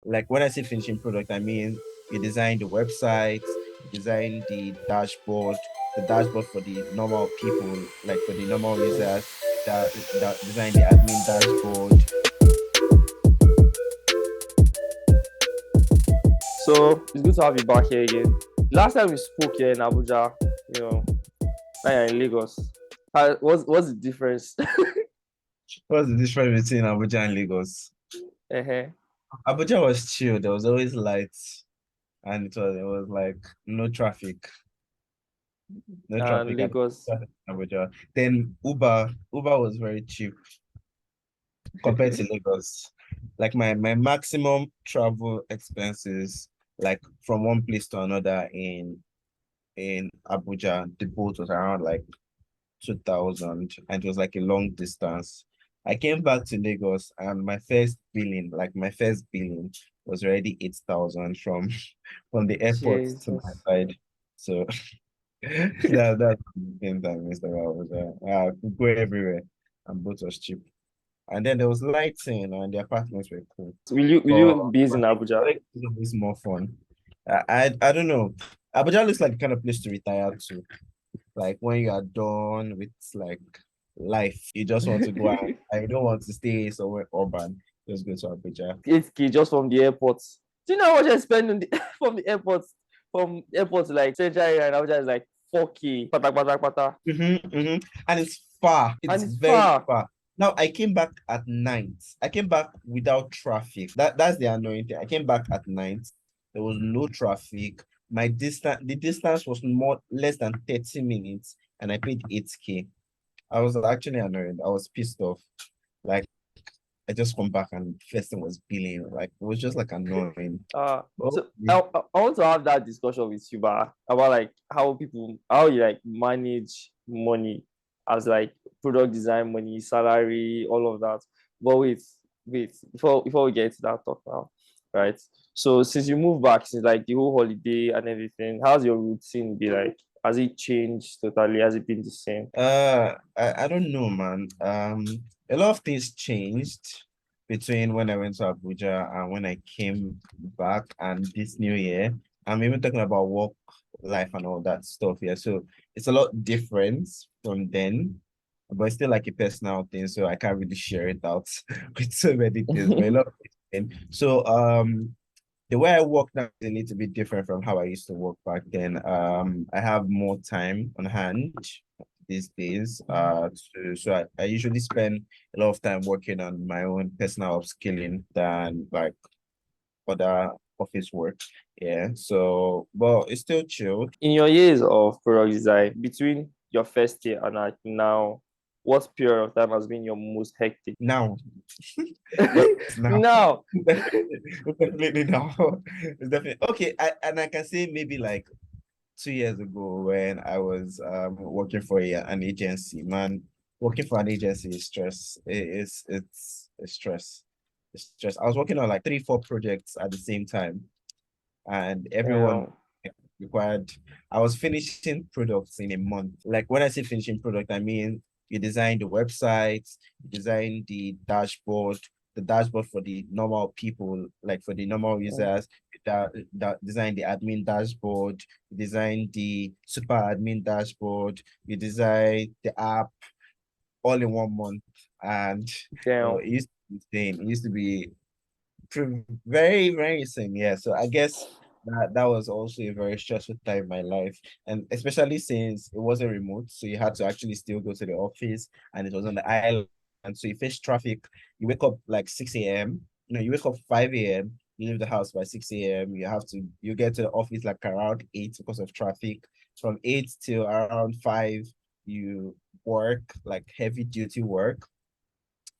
Like when I say finishing product, I mean you design the website, you design the dashboard for the normal people, like for the normal users, that design the admin dashboard. So it's good to have you back here again. Last time we spoke here in Abuja, you know, now you're in Lagos. What's the difference? What's the difference between Abuja and Lagos? uh-huh. Abuja was chill. There was always lights, and it was like no traffic, no And traffic at Lagos. Abuja. Then Uber was very cheap compared to Lagos. Like my maximum travel expenses, like from one place to another in Abuja, the boat was around like 2,000, and it was like a long distance. I came back to Lagos and my first billing was already 8,000 from the airport to my Jesus. side. So that's the thing that Mr. was could go everywhere and boat was cheap. And then there was lighting and the apartments were cool. Will you But be in but Abuja? it's always more fun. I don't know. Abuja looks like the kind of place to retire to. Like when you are done with like life, you just want to go out. I don't want to stay somewhere urban. Just go to Abuja. 8K just from the airport. Do you know how much I spend on from the airport? From airport to like central area in Abuja is like 4K. Pata, pata, pata. And it's far. And It's it's very far. far. Now I came back at night. I came back without traffic. That's the annoying thing. I came back at night. There was no traffic. The distance was more less than 30 minutes, and I paid 8K. I was actually annoyed. I was pissed off. Like I just come back and first thing was billing. Like it was just like annoying. Oh, So I want to have that discussion with you, but about like how you like manage money as like product design money, salary, all of that. But wait, before we get to that talk now, right? So since you moved back, since like the whole holiday and everything, how's your routine be like? Has it changed totally? Has it been the same? I don't know, man. A lot of things changed between when I went to Abuja and when I came back and this new year. I'm even talking about work life and all that stuff. Yeah, so it's a lot different from then, but it's still like a personal thing, so I can't really share it out with so many things. But a lot of things. So the way I work now is a little bit different from how I used to work back then. I have more time on hand these days. So I usually spend a lot of time working on my own personal upskilling than like other office work. Yeah. So, but it's still chill. In your years of product design, between your first year and like now, what period of time has been your most hectic? Now, yes, now. Now, Definitely now. It's definitely okay. And I can say maybe like 2 years ago when I was working for an agency, man, working for an agency is stress. It's stress. It's stress. I was working on like 3, 4 projects at the same time, and everyone um, required. I was finishing products in a month. Like when I say finishing product, I mean you design the website, you design the dashboard for the normal people, like for the normal users, that design the admin dashboard, you design the super admin dashboard, you design the app all in 1 month. And damn. it used to be insane. It used to be very, very soon. Yeah. So I guess that was also a very stressful time in my life. And especially since it wasn't remote. So you had to actually still go to the office and it was on the island. And so you face traffic, you wake up like 6 a.m. You wake up 5 a.m. You leave the house by 6 a.m. You get to the office like around 8 because of traffic. From 8 till around 5, you work like heavy duty work.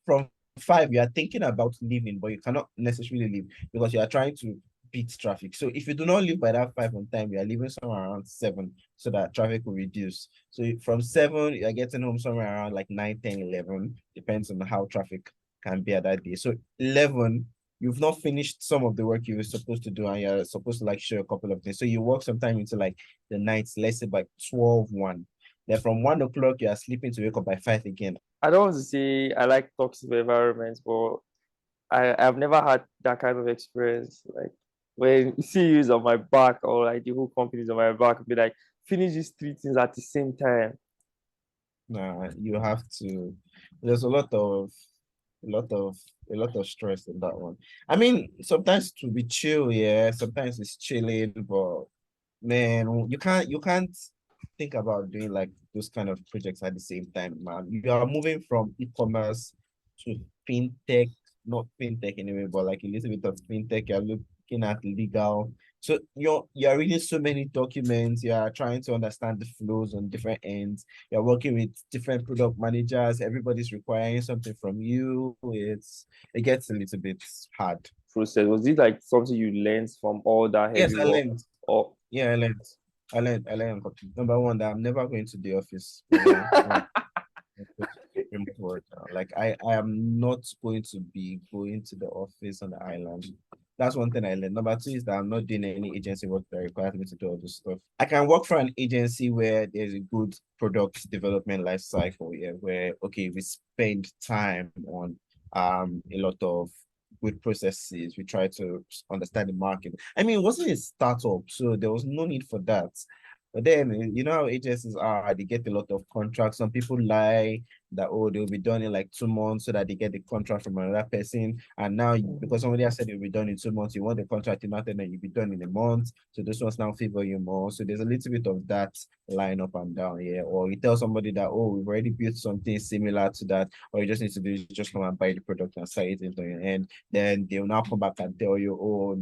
From 5, you are thinking about leaving, but you cannot necessarily leave because you are trying to beat traffic. So if you do not leave by that 5 on time, you are leaving somewhere around 7 so that traffic will reduce. So from 7, you are getting home somewhere around like 9, 10, 11, depends on how traffic can be at that day. So 11, you've not finished some of the work you were supposed to do and you're supposed to like show a couple of things. So you work sometime into like the nights, let's say by 12, 1. Then from 1 o'clock, you are sleeping to wake up by 5 again. I don't want to say I like toxic environments, but I've never had that kind of experience. Like when CEO is on my back or like the whole company is on my back, be like, finish these three things at the same time. Nah, you have to. There's a lot of a lot of stress in that one. I mean, sometimes to be chill, yeah. Sometimes it's chilling, but man, you can't think about doing like those kind of projects at the same time, man. You are moving from e-commerce to fintech, not fintech anyway, but like a little bit of fintech. You're looking at legal. So you're reading so many documents, you are trying to understand the flows on different ends, you're working with different product managers, everybody's requiring something from you. It gets a little bit hard. Process, was it like something you learned from all that Yes, heavy I work? learned. Or Yeah, I learned. Number one, that I'm never going to the office. Remote work now. Like I am not going to be going to the office on the island. That's one thing I learned. Number two is that I'm not doing any agency work that requires me to do all this stuff. I can work for an agency where there's a good product development life cycle, yeah, where okay, we spend time on a lot of good processes. We try to understand the market. I mean, it wasn't a startup, so there was no need for that. But then, you know how agencies are, they get a lot of contracts. Some people lie that, oh, they'll be done in like 2 months so that they get the contract from another person. And now, because somebody has said it'll be done in 2 months, you want the contract in nothing, and you'll be done in a month. So those ones now favor you more. So there's a little bit of that line up and down here. Or you tell somebody that, oh, we've already built something similar to that, or you just need to do is just come and buy the product and sell it into your end. Then they'll now come back and tell you, oh,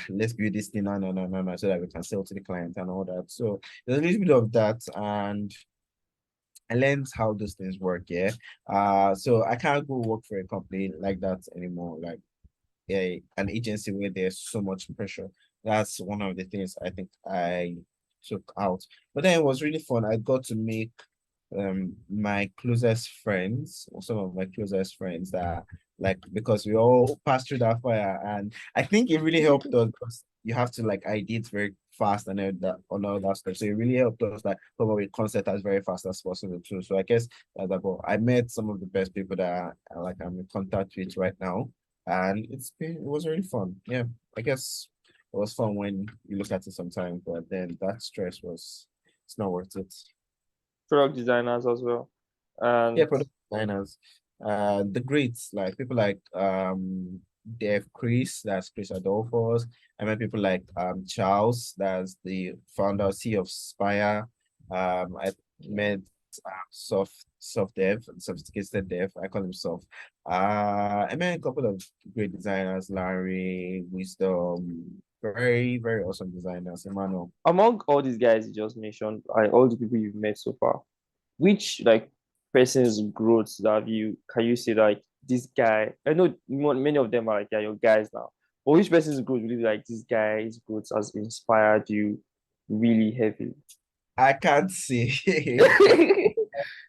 let's build this thing, no, no, no, no, no, so that we can sell to the client and all that. So there's a little bit of that, and I learned how those things work. Yeah. So I can't go work for a company like that anymore. Like an agency where there's so much pressure. That's one of the things I think I took out. But then it was really fun. I got to make my closest friends, or some of my closest friends that like because we all passed through that fire, and I think it really helped us because you have to like ID it very fast and all that stuff. So it really helped us like come up with concept as very fast as possible too. So I guess that's about I met some of the best people that like I'm in contact with right now, and it was really fun. Yeah, I guess it was fun when you look at it sometimes, but then that stress was it's not worth it. product designers as well. Yeah, And product designers. The greats, like people like that's Chris Adolphos. I met people like Charles, that's the founder CEO of Spire. I met soft dev, sophisticated dev. I call him soft. I met a couple of great designers, Larry, Wisdom, very, very awesome designers, Emmanuel. among all these guys you just mentioned, all the people you've met so far, which like person's growth that have you can you say like this guy? I know many of them are like they're your guys now, but which person's growth really like this guy's growth has inspired you really heavy? I can't say.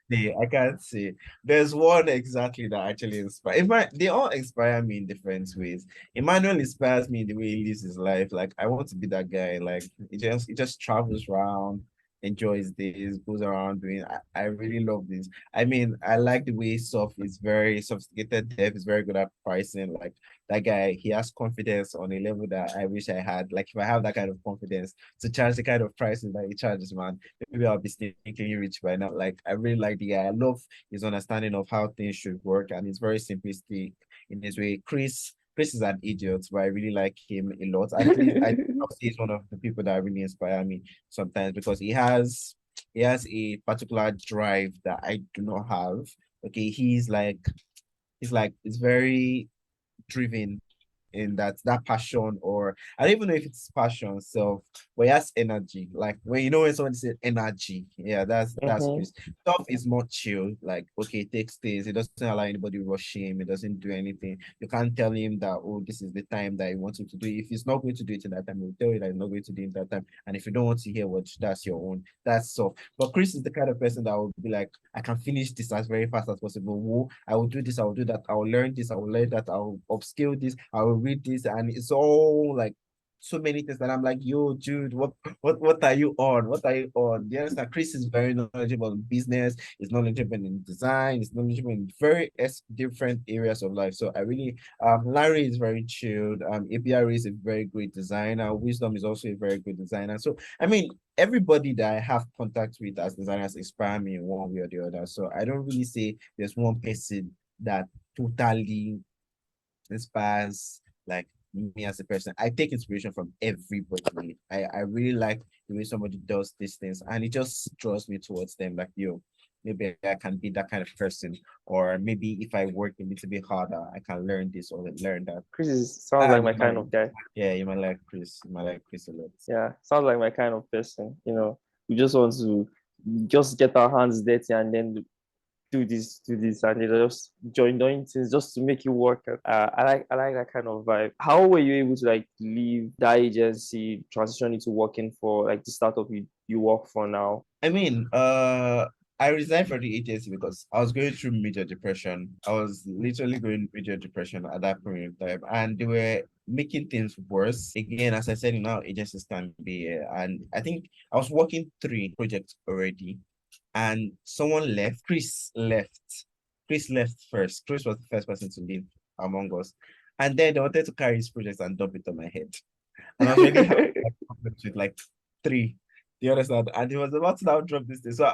I can't say. There's one exactly that actually inspire. They all inspire me in different ways. Emmanuel inspires me in the way he lives his life. Like I want to be that guy. Like he just travels around, enjoys this, goes around doing. I really love this. I mean, I like the way Soft is very sophisticated. Dev is very good at pricing. Like that guy, he has confidence on a level that I wish I had. Like if I have that kind of confidence to charge the kind of prices that he charges, man, maybe I'll be sneaking rich by now. Like I really like the guy. I love his understanding of how things should work, and he's very simplistic in his way. Chris is an idiot, but I really like him a lot. I'll say he's one of the people that really inspire me sometimes because he has a particular drive that I do not have. Okay, he's very driven in that passion, or I don't even know if it's passion so but he has energy. Like when someone says energy, yeah, that's Mhm. Chris. Stuff is more chill, like okay, it takes days, it doesn't allow anybody rush him, it doesn't do anything. You can't tell him that, oh, this is the time that he wants him to do it. If he's not going to do it in that time, he'll tell you that he's not going to do it in that time, and if you don't want to hear what, that's your own. That's so. But Chris is the kind of person that will be like, I can finish this as very fast as possible. Whoa, I will do this, I will do that, I will learn this, I will learn that, I will upskill this, I will read this, and it's all like so many things that I'm like, yo, dude, what are you on? What are you on? You understand? Chris is very knowledgeable in business, he's knowledgeable in design, he's knowledgeable in very different areas of life. So I really Larry is very chilled. APR is a very great designer. Wisdom is also a very good designer. So I mean, everybody that I have contact with as designers inspire me in one way or the other. So I don't really say there's one person that totally inspires like me as a person. I take inspiration from everybody. I really like the way somebody does these things, and it just draws me towards them. Like, yo, maybe I can be that kind of person, or maybe if I work a little bit harder, I can learn this or learn that. Sounds like And my kind of guy. yeah, you might like Chris. You might like Chris a lot. Yeah, sounds like my kind of person. We just want to just get our hands dirty and then do this, and just join doing things just to make it work. I like that kind of vibe. How were you able to like leave that agency, transition into working for like the startup you work for now? I mean, I resigned from the agency because I was going through major depression. I was literally going major depression at that point in time, and they were making things worse. Again, as I said, agencies can be, and I think I was working 3 projects already, and someone left. Chris left. Chris left first. Chris was the first person to leave among us, and then they wanted to carry his projects and dump it on my head, and I was already having like problems with like 3. You understand? And he was about to now drop this thing. So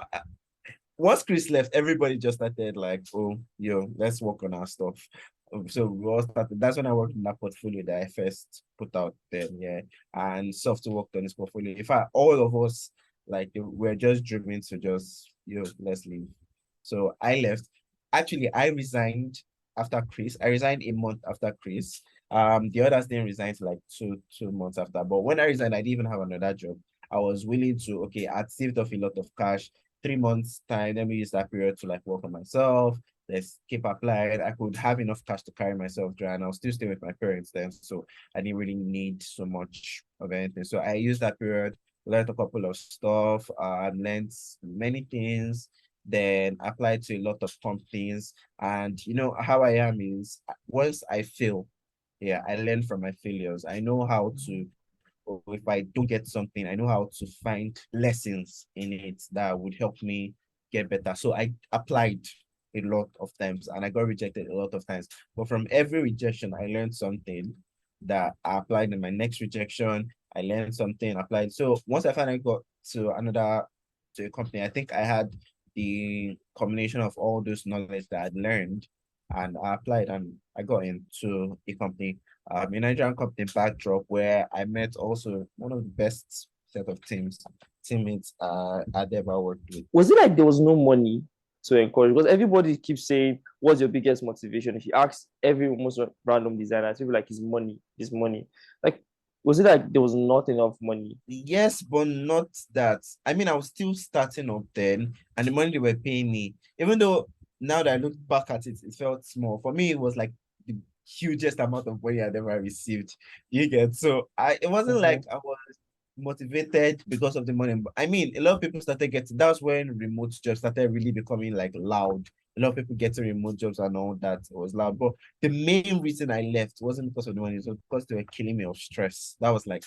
once Chris left, everybody just started like, oh, yo, let's work on our stuff. So we all started. That's when I worked in that portfolio that I first put out there. Yeah. And software worked on his portfolio. In fact, all of us, like, we're just driven to just, yo, let's leave. So I left. Actually, I resigned after Chris. I resigned a month after Chris. The others didn't resign to like two months after. But when I resigned, I didn't even have another job. I was willing to, okay, I'd saved off a lot of cash. 3 months time, let me use that period to like work on myself. Let's keep applying. I could have enough cash to carry myself through, and I'll still stay with my parents then. So I didn't really need so much of anything. So I used that period, learned a couple of stuff, learned many things, then applied to a lot of companies. And how I am is once I fail, yeah, I learn from my failures. I know how to, or if I don't get something, I know how to find lessons in it that would help me get better. So I applied a lot of times and I got rejected a lot of times. But from every rejection, I learned something that I applied in my next rejection. I learned something, applied. So once I finally got to a company, I think I had the combination of all those knowledge that I'd learned and I applied and I got into a company, a Nigerian company backdrop where I met also one of the best set of teammates I'd ever worked with. Was it like there was no money to encourage? Because everybody keeps saying, "What's your biggest motivation?" If you ask every most random designer, people like, his money. Like, was it like there was not enough money? Yes, but not that. I mean, I was still starting up then, and the money they were paying me, even though now that I look back at it, it felt small. For me, it was like the hugest amount of money I'd ever received. You get so it wasn't like Mhm. I was motivated because of the money. But I mean, a lot of people started getting that's when remote jobs started really becoming like loud. A lot of people getting remote jobs and all that was loud. But the main reason I left wasn't because of the money, it was because they were killing me of stress. That was like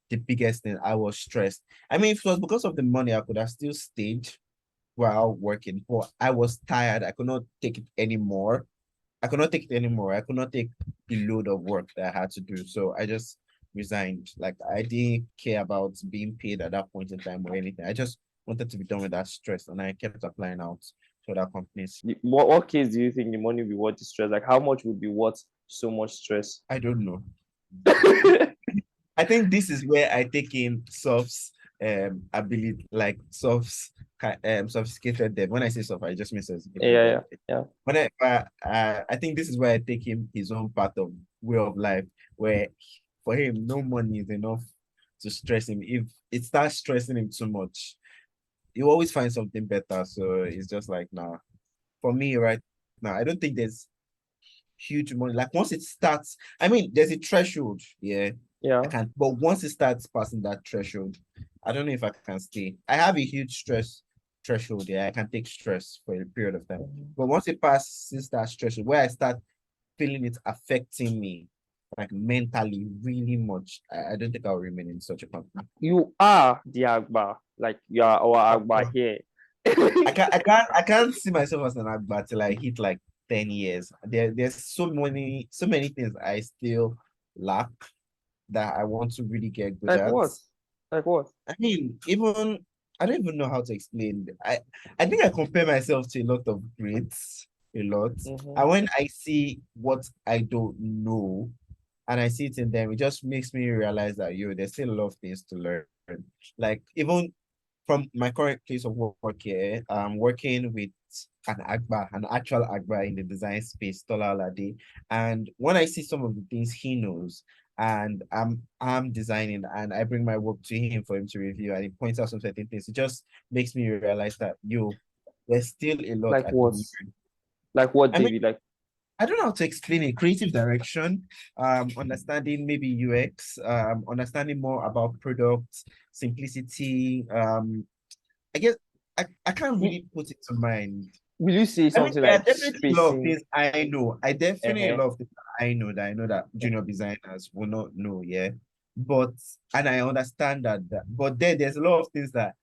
the biggest thing. I was stressed. I mean, if it was because of the money, I could have still stayed while working, but I was tired. I could not take it anymore. I could not take it anymore. I could not take the load of work that I had to do. So I just resigned. Like I didn't care about being paid at that point in time or anything. I just wanted to be done with that stress, and I kept applying out to other companies. What case do you think the money would be worth the stress? Like, how much would be worth so much stress? I don't know. I think this is where I take in Soft's ability, like Soft's sophisticated dev. When I say soft, I just mean sophisticated Yeah, dev. yeah, yeah. When I think this is where I take him his own part of way of life, where for him no money is enough to stress him. If it starts stressing him too much, you always find something better. So it's just like nah. For me right now, I don't think there's huge money. Like once it starts, I mean, there's a threshold. Yeah, I Yeah. can. But once it starts passing that threshold, I don't know if I can stay. I have a huge stress threshold. Yeah, I can take stress for a period of time. Mhm. But once it passes that threshold, where I start feeling it affecting me, like mentally really much, I don't think I'll remain in such a company. You are the agba, like you are our Oh, agba bro. here. I can't see myself as an Agba till I hit like 10 years. There's so many things I still lack that I want to really get good Like at. what? Like what? I mean, even I don't even know how to explain. I think I compare myself to a lot of greats, a lot. Mm-hmm. And when I see what I don't know and I see it in them, it just makes me realize that there's still a lot of things to learn. Like even from my current place of work here, I'm working with an actual Agba in the design space, Tola Alade. And when I see some of the things he knows, and I'm designing and I bring my work to him for him to review and he points out some certain things, it just makes me realize that there's still a lot Like I could what? learn. Like what, I mean, David? Like I don't know how to explain it. Creative direction, understanding maybe UX, understanding more about products, simplicity. I guess I can't will, really put it to mind. will you say I mean, something there are like definitely a lot of spacing? things I know. I definitely a Uh-huh. lot of things I know that junior designers will not know, yeah. But and I understand that, but then there's a lot of things that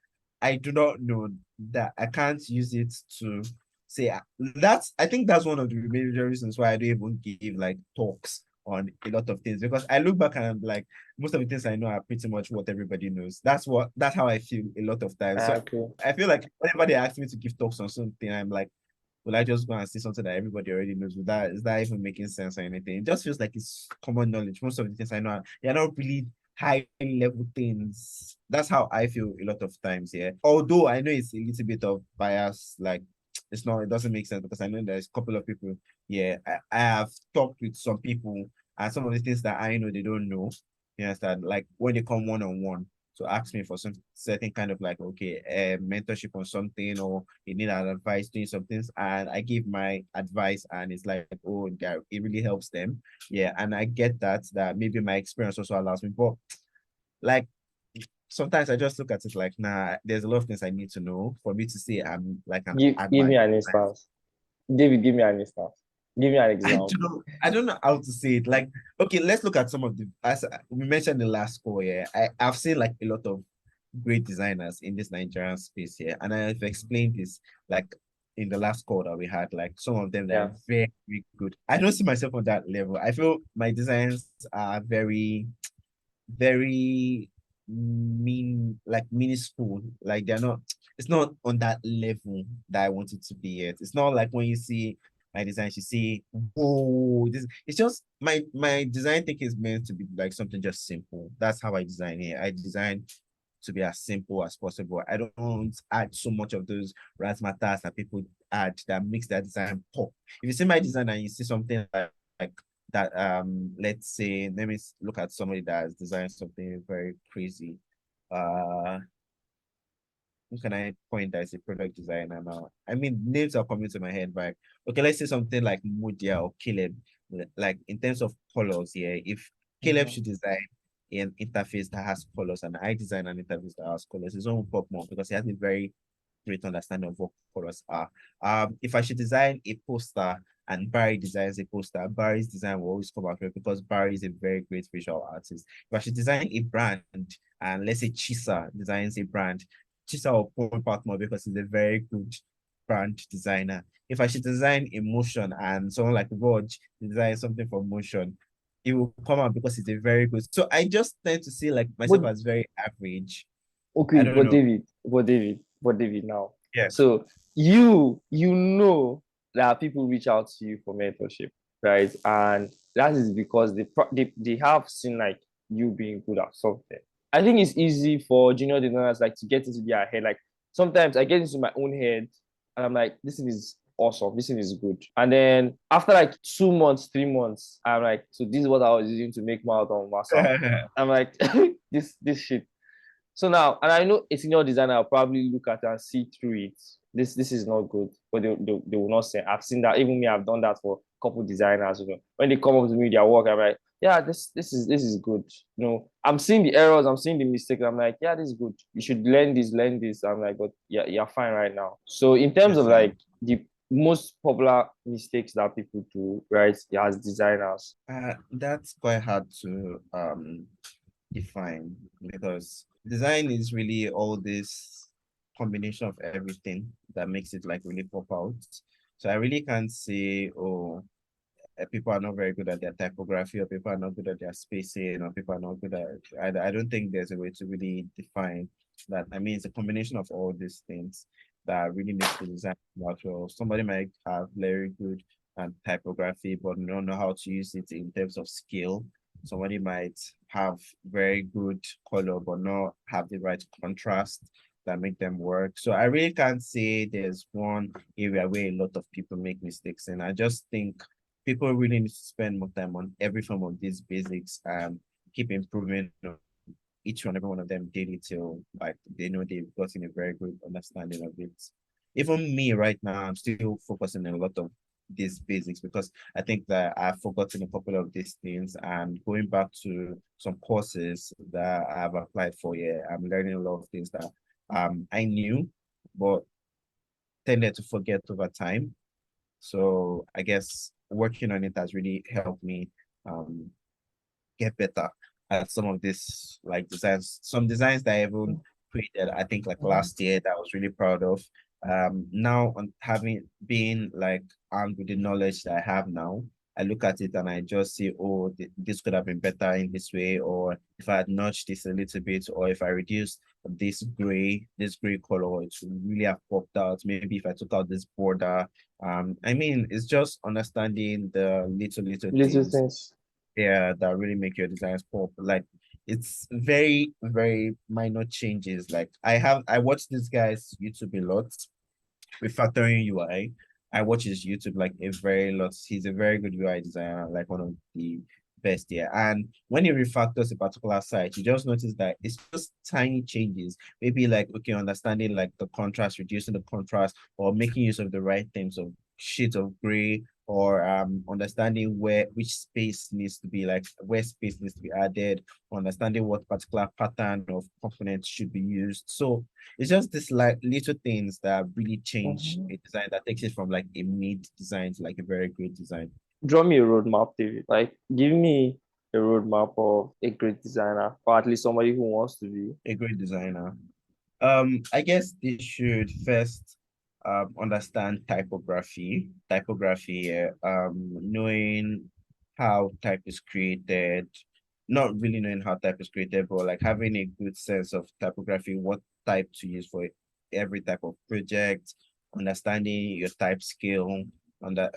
I do not know that I can't use it to say I think that's one of the major reasons why I don't even give like talks on a lot of things because I look back and I'm like most of the things I know are pretty much what everybody knows. That's how I feel a lot of times. So Okay. I feel like whenever they ask me to give talks on something, I'm like, will I just go and see something that everybody already knows? Is that even making sense or anything? It just feels like it's common knowledge. Most of the things I know they're not really high level things. That's how I feel a lot of times, yeah. Although I know it's a little bit of bias, like it doesn't make sense because I know there's a couple of people, yeah. I have talked with some people and some of the things that I know they don't know. You understand? Like when they come one on one to ask me for some certain kind of like okay mentorship on something or you need an advice doing some things and I give my advice and it's like oh it really helps them, yeah, and I get that maybe my experience also allows me, but like sometimes I just look at it like nah, there's a lot of things I need to know for me to say I'm like an Give me advice. an instance. David, give me an instance. Give me an example. I don't know how to say it. Like, okay, let's look at some of the as we mentioned the last call. Yeah, I've seen like a lot of great designers in this Nigerian space here, and I've explained this like in the last call that we had. Like some of them Yeah. they're very, very good. I don't see myself on that level. I feel my designs are very very like minuscule. Like they're not, it's not on that level that I want it to be yet. It's not like when you see my design, you see, whoa, this it's just my design thing is meant to be like something just simple. That's how I design it. I design to be as simple as possible. I don't add so much of those razzmatazz that people add that makes that design pop. If you see my design and you see something like that, let's say, let me look at somebody that has designed something very crazy. Uh, who can I point as a product designer now? I mean, names are coming to my head, but okay, let's say something like Mudia or Caleb. Like in terms of colors, yeah. If Caleb Mm-hmm. should design an interface that has colors and I design an interface that has colors, it's own pop more because he has a very great understanding of what colors are. If I should design a poster and Barry designs a poster, Barry's design will always come out great because Barry is a very great visual artist. If I should design a brand and let's say Chisa designs a brand, Chisa will pull out more because he's a very good brand designer. If I should design emotion and someone like Rog design something for motion, it will come out because it's a very good. So I just tend to see like But myself as very average. I okay, don't know. but David now. Yeah. So you know that people reach out to you for mentorship, right? And that is because they have seen like you being good at something. I think it's easy for junior designers like to get into their head. Like sometimes I get into my own head and I'm like, this thing is awesome, this thing is good. And then after like 2 months, 3 months, I'm like, so this is what I was using to make mouth on WhatsApp. I'm like, this shit. So now, and I know a senior designer will probably look at it and see through it. This is not good, but they will not say. I've seen that. Even me, I've done that for a couple designers. You know, when they come up to me with their work, I'm like, yeah, this is good. You know, I'm seeing the errors, I'm seeing the mistakes. I'm like, yeah, this is good. You should learn this, learn this. I'm like, but yeah, you're fine right now. So in terms of Yes, sir. like the most popular mistakes that people do, right, as designers? That's quite hard to define because design is really all this combination of everything that makes it like really pop out. So I really can't say, oh, people are not very good at their typography, or people are not good at their spacing, or people are not good at. I don't think there's a way to really define that. I mean, it's a combination of all these things that really makes the design work well. Somebody might have very good typography, but don't know how to use it in terms of skill. Somebody might have very good color, but not have the right contrast that make them work. So I really can't say there's one area where a lot of people make mistakes, and I just think people really need to spend more time on every form of these basics and keep improving on each and every one of them daily till like they know they've gotten a very good understanding of it. Even me right now, I'm still focusing on a lot of these basics because I think that I've forgotten a couple of these things, and going back to some courses that I've applied for. Yeah, I'm learning a lot of things that I knew but tended to forget over time. So I guess working on it has really helped me um, get better at some of this like designs. Some designs that I even created, I think like Mhm. last year that I was really proud of. Now on having been like armed with the knowledge that I have now, I look at it and I just see, oh, this could have been better in this way, or if I had notched this a little bit, or if I reduced this gray color, it would really have popped out. Maybe if I took out this border. I mean, it's just understanding the little Little things, things. yeah, that really make your designs pop. Like it's very minor changes. Like I watch this guy's YouTube a lot, refactoring UI. I watch his YouTube like a very lot. He's a very good UI designer, like one of the best here. And when he refactors a particular site, you just notice that it's just tiny changes. Maybe like okay, understanding like the contrast, reducing the contrast, or making use of the right things of shades of gray, or understanding where which space needs to be like where space needs to be added, understanding what particular pattern of components should be used. So it's just this like little things that really change Mhm. a design that takes it from like a mid design to like a very great design. Draw me a roadmap, David. Like, give me a roadmap of a great designer, or at least somebody who wants to be. A great designer. I guess they should first understand typography. Typography, knowing how type is created, not really knowing how type is created, but like having a good sense of typography, what type to use for every type of project, understanding your type scale. And that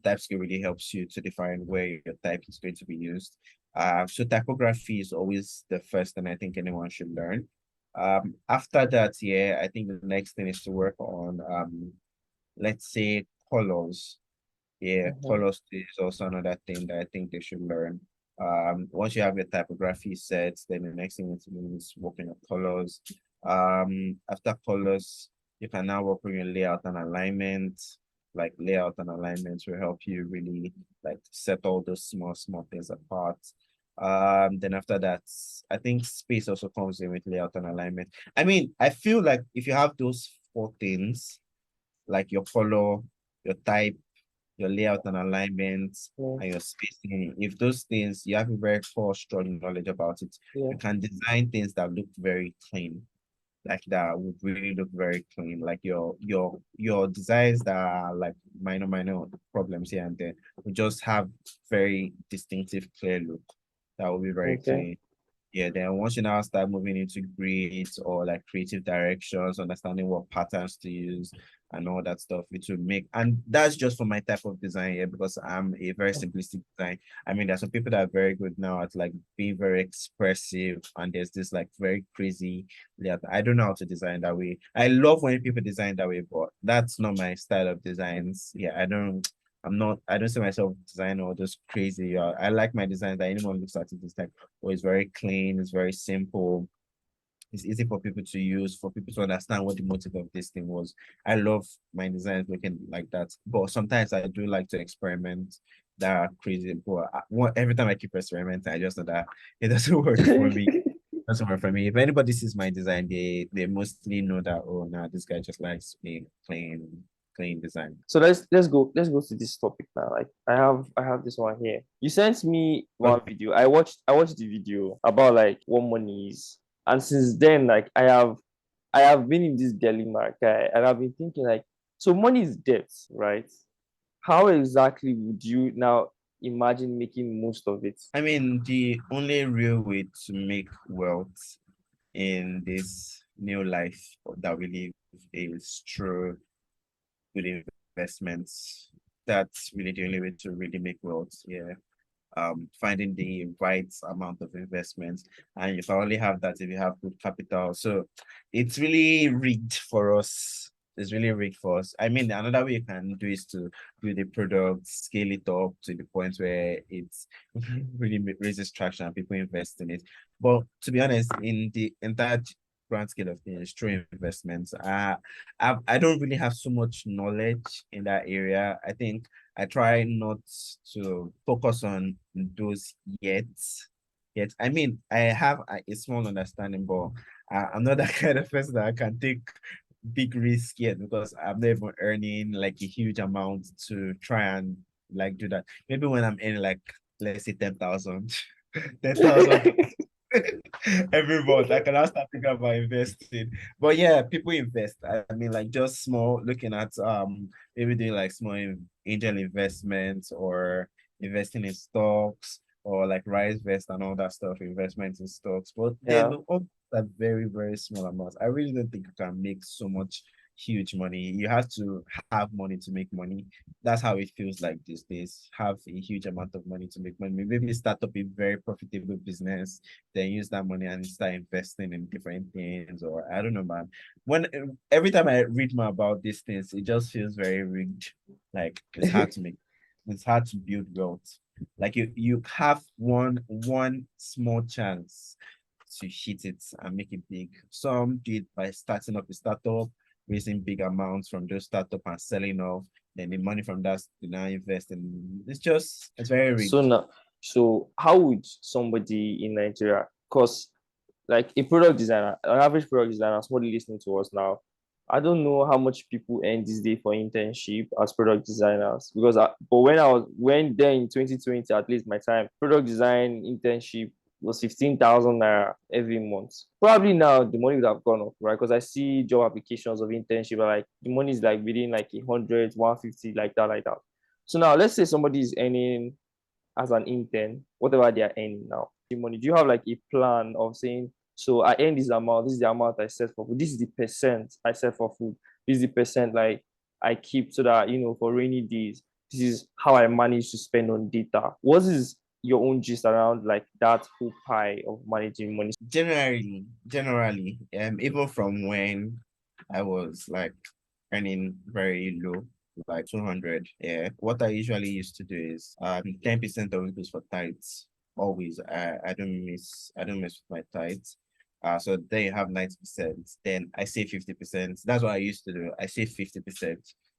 type scale really helps you to define where your type is going to be used. So typography is always the first thing I think anyone should learn. After that, yeah, I think the next thing is to work on let's say colors. Yeah, Mhm. colors is also another thing that I think they should learn. Once you have your typography set, then the next thing is working on colors. After colors, you can now work on your layout and alignment. Like layout and alignment will help you really like set all those small things apart. Then after that, I think space also comes in with layout and alignment. I mean, I feel like if you have those four things, like your color, your type, your layout and alignment, Yeah, and your spacing. If those things you have a very core, strong knowledge about it, yeah. you can design things that look very clean. Like that would really look very clean. Like your designs that are like minor problems here and there will just have very distinctive, clear look. That will be very Okay. clean. Yeah, then once you now start moving into grids or like creative directions, understanding what patterns to use and all that stuff, it will make, and that's just for my type of design, yeah, because I'm a very simplistic design. I mean, there's some people that are very good now at like being very expressive, and there's this like very crazy layout. I don't know how to design that way. I love when people design that way, but that's not my style of designs. Yeah, I don't see myself designing all those crazy. I like my designs that anyone looks at it is like, oh, it's very clean, it's very simple, it's easy for people to use, for people to understand what the motive of this thing was. I love my designs looking like that, but sometimes I do like to experiment that are crazy. But every time I keep experimenting, I just know that it doesn't work for me. It doesn't work for me. If anybody sees my design, they mostly know that, oh no, this guy just likes being plain. clean design. So let's go to this topic now. Like I have this one here. You sent me one Okay. video. I watched the video about like what money is. And since then, like I have been in this dilemma, okay, and I've been thinking like, so money is debt, right? How exactly would you now imagine making most of it? I mean, the only real way to make wealth in this new life that we live is through good investments. That's really the only way to really make wealth. Yeah. Finding the right amount of investments. And you can only have that if you have good capital. So it's really rigged for us. It's really rigged for us. I mean, another way you can do is to build the product, scale it up to the point where it's really raises traction and people invest in it. But to be honest, in the entire grand scale of things, through investments, I don't really have so much knowledge in that area. I think I try not to focus on those yet. Yet, I mean, I have a small understanding, but I'm not that kind of person that I can take big risk yet because I'm never earning like a huge amount to try and like do that. Maybe when I'm in like let's say 10,000, 10,000 every month. I can now start thinking about investing. But yeah, people invest. I mean, like just small, looking at maybe doing like small angel investments or investing in stocks or like Rise Vest and all that stuff, investments in stocks. But then Yeah. all that very, very small amounts. I really don't think you can make so much huge money. You have to have money to make money. That's how it feels like these days. Have a huge amount of money to make money. Maybe start up a very profitable business, then use that money and start investing in different things. Or I don't know, man. When every time I read more about these things, it just feels very rigged. Like it's hard to build wealth. Like you have one small chance to hit it and make it big. Some do it by starting up a startup, raising big amounts from those startup and selling off. Then the money from that they now invest in. It's very So rigged. now, so how would somebody in Nigeria, because like a product designer, an average product designer, somebody listening to us now, I don't know how much people earn this day for internship as product designers because but when then in 2020, at least my time, product design internship was 15,000 naira every month. Probably now the money would have gone up, right? Because I see job applications of internship like the money is like within like 100, 150, like that. So now let's say somebody is earning as an intern, whatever they are earning now, the money. Do you have like a plan of saying, so I earn this amount, this is the amount I set for food, this is the percent I set for food, this is the percent like I keep so that for rainy days, this is how I manage to spend on data. What is your own gist around like that whole pie of managing money? Generally, even from when I was like earning very low, like 200, yeah, what I usually used to do is 10% of it goes for tithes. Always. I don't mess with my tithes. So then you have 90%, then I save 50%. That's what I used to do. I save 50%.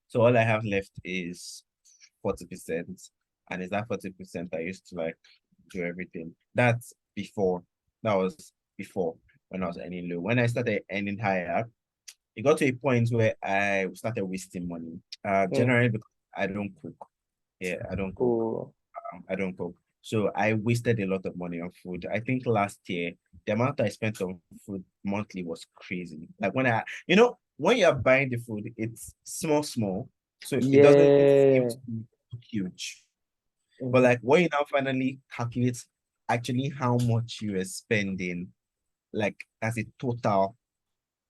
So all I have left is 40%. And is that 40% I used to like do everything. That's before. That was before when I was earning low. When I started earning higher, it got to a point where I started wasting money. Mm. Generally because I don't cook. Yeah, I don't cook. Oh, I don't cook. So I wasted a lot of money on food. I think last year the amount I spent on food monthly was crazy. Like when you're buying the food, it's small, small. So it doesn't seem yeah. to be huge. But Mhm. like when you now finally calculate actually how much you are spending, like as a total,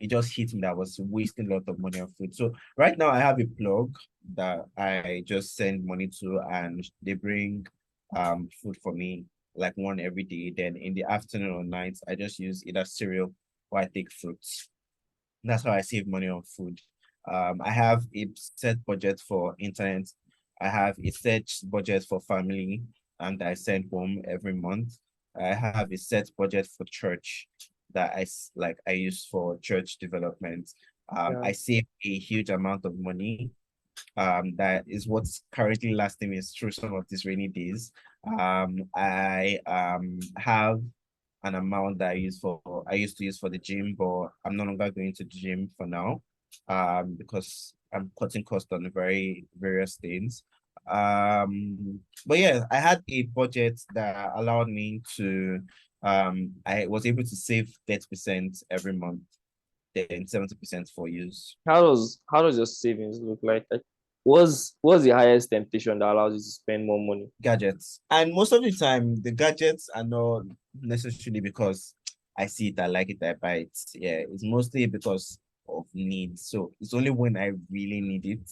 it just hit me that I was wasting a lot of money on food. So right now I have a plug that I just send money to and they bring food for me like one every day. Then in the afternoon or night, I just use either cereal or I take fruits. That's how I save money on food. I have a set budget for internet. I have a set budget for family, and I send home every month. I have a set budget for church that I use for church development. Yeah. I save a huge amount of money. That is what's currently lasting me through some of these rainy days. I have an amount that I used to use for the gym, but I'm no longer going to the gym for now. Because I'm cutting costs on very various things. But yeah, I had a budget that allowed me to I was able to save 30% every month, then 70% for use. How does your savings look like? Like, what's the highest temptation that allows you to spend more money? Gadgets. And most of the time, the gadgets are not necessarily because I see it, I like it, I buy it. Yeah, it's mostly because of need. So it's only when I really need it,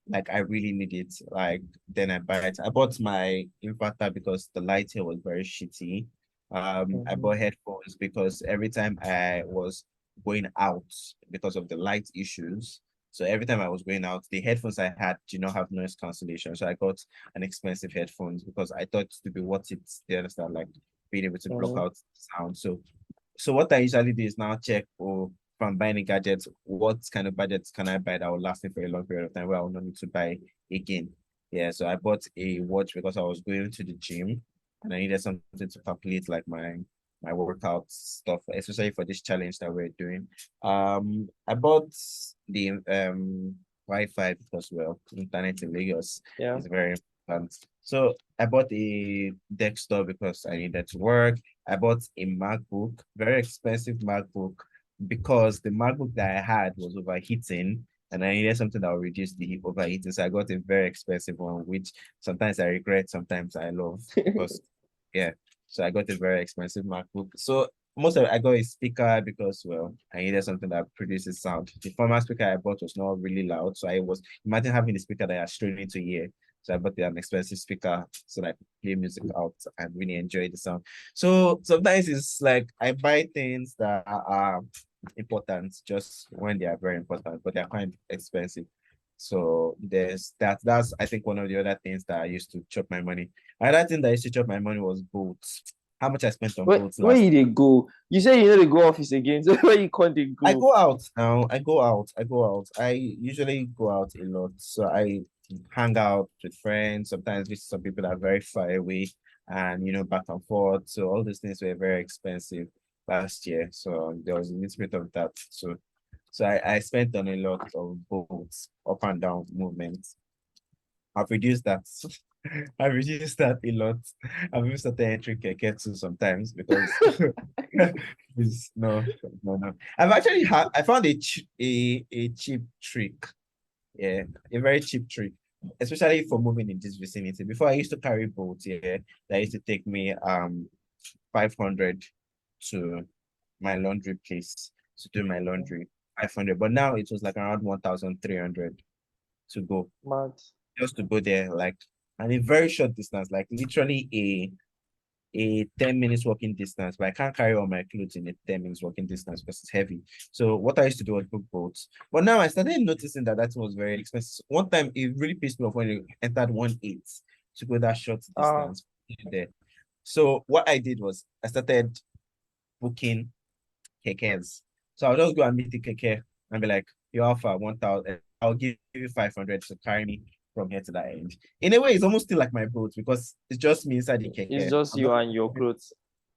like I really need it, like then I buy it. I bought my inverter because the light here was very shitty. I Mhm. bought headphones because every time I was going out because of the light issues. So every time I was going out, the headphones I had did not have noise cancellation. So I got an expensive headphones because I thought to be worth it. They understand, like being able to block Mhm. out sound. So what I usually do is now check if I'm buying a gadget, what kind of budgets can I buy that will last me for a long period of time where I will not need to buy again. Yeah, so I bought a watch because I was going to the gym and I needed something to calculate like my workout stuff, especially for this challenge that we're doing. I bought the Wi-Fi because well, internet in Lagos Yeah. is very important. So I bought a desktop because I needed to work. I bought a MacBook, very expensive MacBook, because the MacBook that I had was overheating and I needed something that would reduce the overheating. So I got a very expensive one, which sometimes I regret, sometimes I love because yeah. So I got a very expensive MacBook. So most of it, I got a speaker because well, I needed something that produces sound. The former speaker I bought was not really loud. So I was imagine having a speaker that I straight into ear. So I bought an expensive speaker so that I could play music out and really enjoy the sound. So sometimes it's like I buy things that are important just when they are very important, but they're quite expensive. So there's that. That's I think one of the other things that I used to chop my money. Another thing that used to chop my money was boats. How much I spent on boats Where last. you they go? You say you know they go office again. So where you can't they I go? go out now. I go out. I go out. I usually go out a lot. So I hang out with friends. Sometimes visit some people that are very far away and back and forth. So all these things were very expensive last year. So there was a little bit of that. So I spent on a lot of boats, up and down movements. I've reduced that. I've reduced that a lot. I've even started entering keke too sometimes because no, no, no. I found a cheap trick. Yeah, a very cheap trick, especially for moving in this vicinity. Before I used to carry boats, yeah, that used to take me 500 to my laundry place to do my laundry. 500, but now it was like around 1,300 to go Mad. just to go there, like, and a very short distance, like literally a 10 minutes walking distance, but I can't carry all my clothes in a 10 minutes walking distance because it's heavy. So what I used to do was book boats. But now I started noticing that was very expensive. One time it really pissed me off when it entered 1.8 to go that short Ah, distance there. So what I did was I started booking kekes. So I'll just go and meet the keke and be like, you offer 1,000, I'll give you 500 to carry me from here to that end. In a way, it's almost still like my boat because it's just me inside the it's keke. just I'm you not, and your clothes.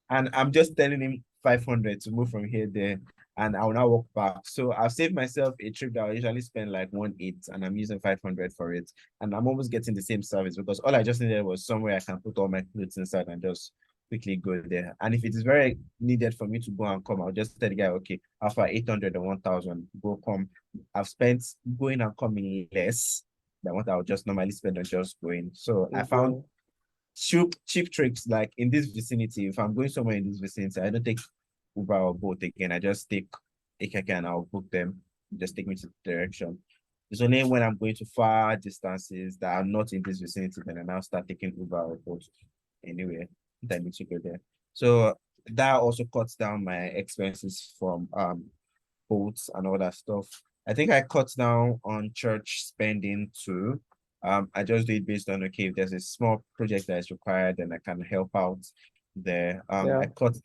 and I'm just telling him 500 to move from here there, and I'll now walk back. So I've saved myself a trip that I usually spend like 1.8, and I'm using 500 for it, and I'm almost getting the same service because all I just needed was somewhere I can put all my clothes inside and just quickly go there. And if it is very needed for me to go and come, I'll just tell the guy, okay, after 800 and 1,000, go come. I've spent going and coming less than what I would just normally spend on just going. So I It's found going. cheap tricks like in this vicinity. If I'm going somewhere in this vicinity, I don't take Uber or boat again. I just take AKK and I'll book them. Just take me to the direction. It's only when I'm going to far distances that are not in this vicinity then I now start taking Uber or boat anywhere that I need to go there. So that also cuts down my expenses from boats and all that stuff. I think I cut down on church spending too. I just do it based on okay, if there's a small project that is required, then I can help out there. Yeah. I cut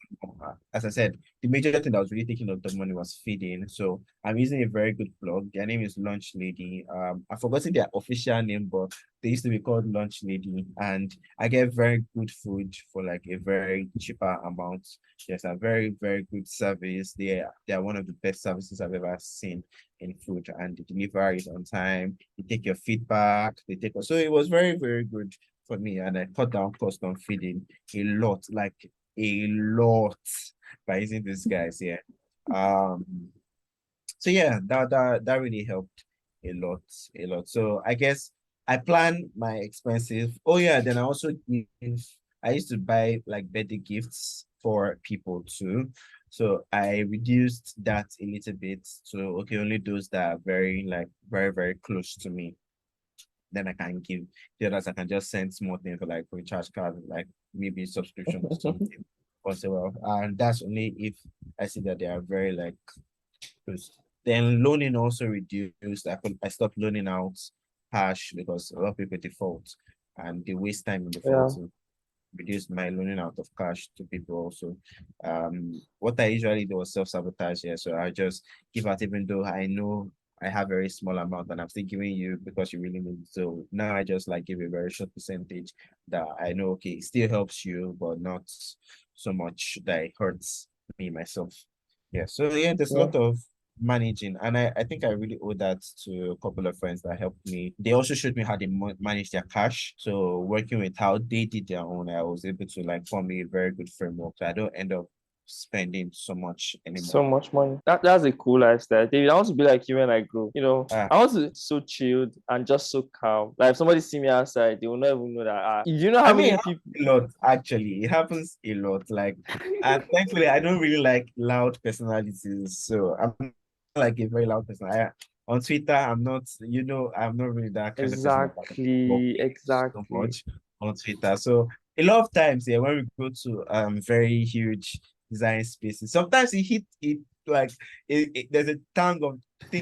as I said, the major thing that was really taking up the money was feeding. So I'm using a very good blog. Their name is Lunch Lady. I've forgotten their official name, but they used to be called Lunch Lady, and I get very good food for like a very cheaper amount. Yes, a very, very good service. They are one of the best services I've ever seen in food, and the delivery is on time. They take your feedback. So it was very, very good for me, and I cut down cost on feeding a lot, like a lot by using these guys. Yeah. Um. So yeah, that really helped a lot, a lot. So I guess I plan my expenses. Oh yeah, then I also give. I used to buy like birthday gifts for people too. So I reduced that a little bit. So okay, only those that are very like very, very close to me. Then I can give the others. I can just send small things for like recharge card, like maybe subscription to something possible. And that's only if I see that they are very like close. Then loaning also reduced. I stopped loaning out cash because a lot of people default and they waste time in default. Yeah. So reduce my loaning out of cash to people also. What I usually do was self-sabotage here. So I just give out even though I know I have very small amount and I'm still giving you because you really need it. So now I just like give a very short percentage that I know, okay, it still helps you, but not so much that it hurts me myself. Yeah. So yeah, there's a Yeah. lot of managing, and I think I really owe that to a couple of friends that helped me. They also showed me how they manage their cash. So working with how they did their own, I was able to like form a very good framework so I don't end up spending so much So anymore. much money. That's a cool lifestyle. David, I want to be like you when I grow. Ah, I want to be so chilled and just so calm. Like if somebody see me outside, they will not even know that. You know I how mean, many it people? happens a lot actually. It happens a lot. Like, and thankfully, I don't really like loud personalities. So I'm not like a very loud person. On Twitter, I'm not really that kind of person that talk Exactly, so exactly. much on Twitter. So a lot of times, yeah, when we go to very huge design spaces, sometimes it hit it like there's a thing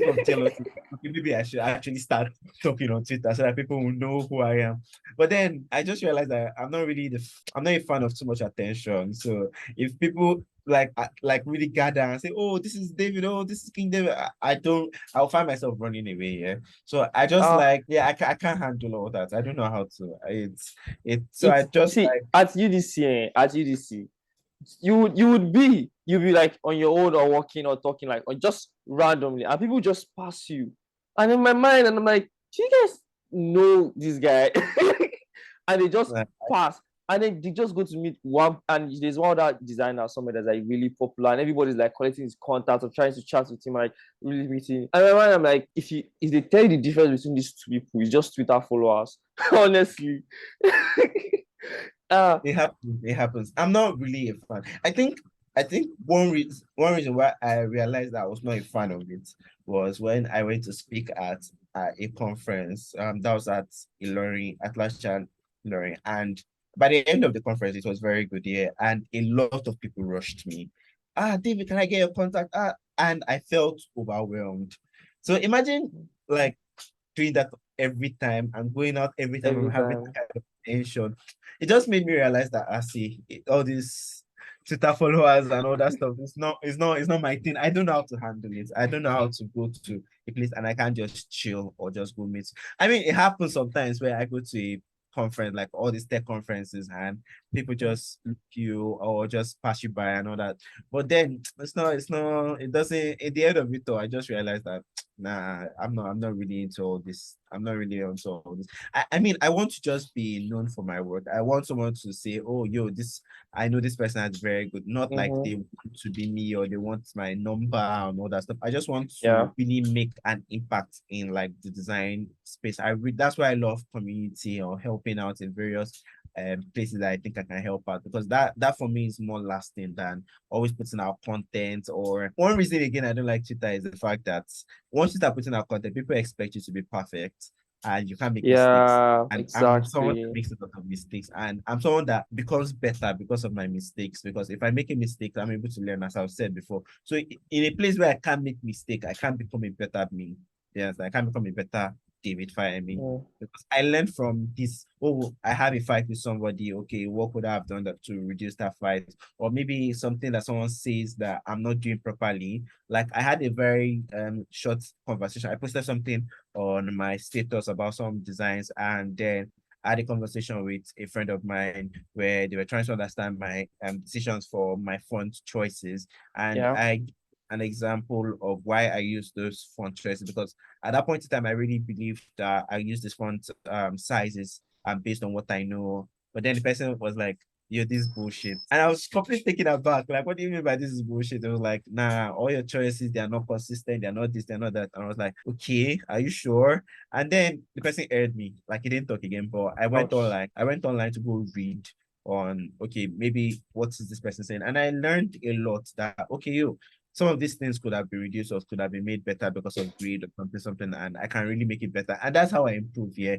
of jealousy. Okay, maybe I should actually start talking on Twitter so that people will know who I am. But then I just realized that I'm not a fan of too much attention. So if people like really gather and say, "Oh, this is David. Oh, this is King David," I don't. I'll find myself running away. Yeah. So I just Uh like yeah, I can't handle all that. I don't know how to. So I it's just see like at UDC, you'd be like on your own or walking or talking like or just randomly, and people just pass you. And in my mind, and I'm like, do you guys know this guy? And they just pass. And then they just go to meet one, and there's one other designer somewhere that's like really popular, and everybody's like collecting his contact or trying to chat with him, like really meeting. And in my mind, I'm like, if they tell you the difference between these two people, it's just Twitter followers, honestly. uh it happens. It happens. I'm not really a fan. I think one reason why I realized that I was not a fan of it was when I went to speak at a conference. That was at Ilorin, Atlassian Ilorin, and by the end of the conference, it was very good. Yeah, and a lot of people rushed me. David, can I get your contact? And I felt overwhelmed. So imagine like doing that every time and going out every time I'm every having time. that kind of tension. It just made me realize that I see all these Twitter followers and all that stuff. It's not my thing. I don't know how to handle it. I don't know how to go to a place and I can't just chill or just go meet. I mean, it happens sometimes where I go to a conference, like all these tech conferences, and people just look you or just pass you by and all that. But then it doesn't at the end of it though, I just realized that nah, I'm not really into all this. I'm not really into all this. I mean, I want to just be known for my work. I want someone to say, oh, yo, I know this person is very good. Not like Mm-hmm. they want to be me or they want my number and all that stuff. I just want Yeah. to really make an impact in like the design space. That's why I love community or helping out in various places that I think I can help out because that for me is more lasting than always putting out content. Or one reason again I don't like Twitter is the fact that once you start putting out content, people expect you to be perfect and you can't make mistakes. Yeah, And I'm someone that exactly. makes a lot of mistakes, and I'm someone that becomes better because of my mistakes. Because if I make a mistake, I'm able to learn, as I've said before. So in a place where I can't make mistake, I can't become a better me. Yes, I can't become a better David Fayemi. Mm. Because I learned from this. Oh, I have a fight with somebody. Okay, what could I have done that to reduce that fight? Or maybe something that someone says that I'm not doing properly. Like I had a very short conversation. I posted something on my status about some designs, and then I had a conversation with a friend of mine where they were trying to understand my decisions for my font choices, and Yeah. I an example of why I use those font choices because at that point in time I really believed that I use this font sizes based on what I know. But then the person was like, "Yo, this bullshit," and I was completely taken aback. Like, what do you mean by this is bullshit? It was like, "Nah, all your choices they are not consistent. They're not this. They're not that." And I was like, "Okay, are you sure?" And then the person heard me, like he didn't talk again. But Ouch. I went online to go read on okay, maybe what is this person saying? And I learned a lot that okay, yo, some of these things could have been reduced or could have been made better because of greed or something, and I can really make it better. And that's how I improve. Yeah,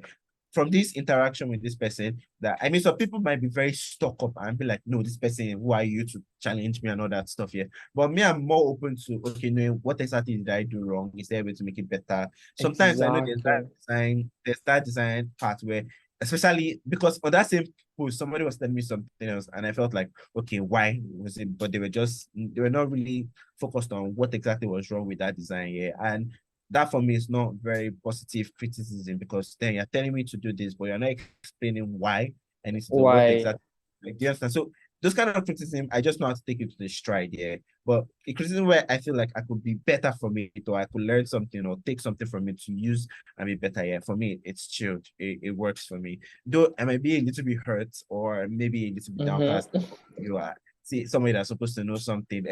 from this interaction with this person that I mean some people might be very stuck up and be like, no, this person, who are you to challenge me and all that stuff, yeah. But me, I'm more open to okay, no, what exactly did I do wrong? Is there a way to make it better? Sometimes I know Exactly. there's that design part where especially because on that same post, somebody was telling me something else, and I felt like, okay, why was it? But they were not really focused on what exactly was wrong with that design, yeah. And that for me is not very positive criticism because then you're telling me to do this, but you're not explaining why I need to do what Why? exactly. Like, do you understand? So those kind of criticism, I just know how to take it to the stride, yeah. But a criticism where I feel like I could be better from it, or I could learn something or take something from it to use and be better, yeah. For me, it's chilled. It works for me. Though I might be a little bit hurt or maybe a little bit downcast. Mm-hmm. You are see somebody that's supposed to know something.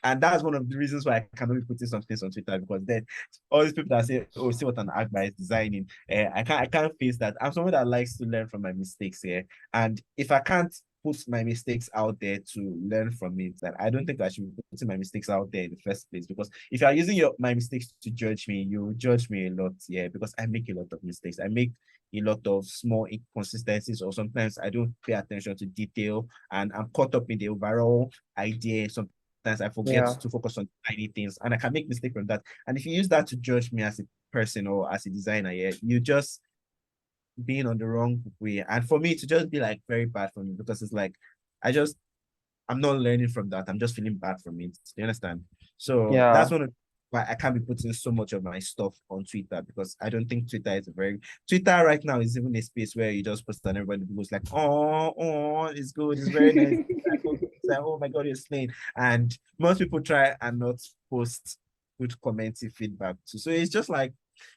And that's one of the reasons why I cannot be putting some things on Twitter because then all these people that say, "Oh, see what an agba is designing," I can't face that. I'm someone that likes to learn from my mistakes here, and if I can't put my mistakes out there to learn from it, then I don't think I should be putting my mistakes out there in the first place. Because if you are using my mistakes to judge me, you judge me a lot, yeah. Because I make a lot of mistakes. I make a lot of small inconsistencies, or sometimes I don't pay attention to detail, and I'm caught up in the overall idea. Sometimes I forget Yeah. to focus on tiny things, and I can make mistake from that. And if you use that to judge me as a person or as a designer, yeah, you just being on the wrong way. And for me, to just be like very bad for me because it's like I just I'm not learning from that. I'm just feeling bad from it. Do you understand? So that's Yeah. one of why I can't be putting so much of my stuff on Twitter because I don't think Twitter is a very Twitter right now is even a space where you just post and everybody goes like, oh, it's good, it's very nice. It's like, oh my god, you're slaying. And most people try and not post good commenting feedback too. So it's just like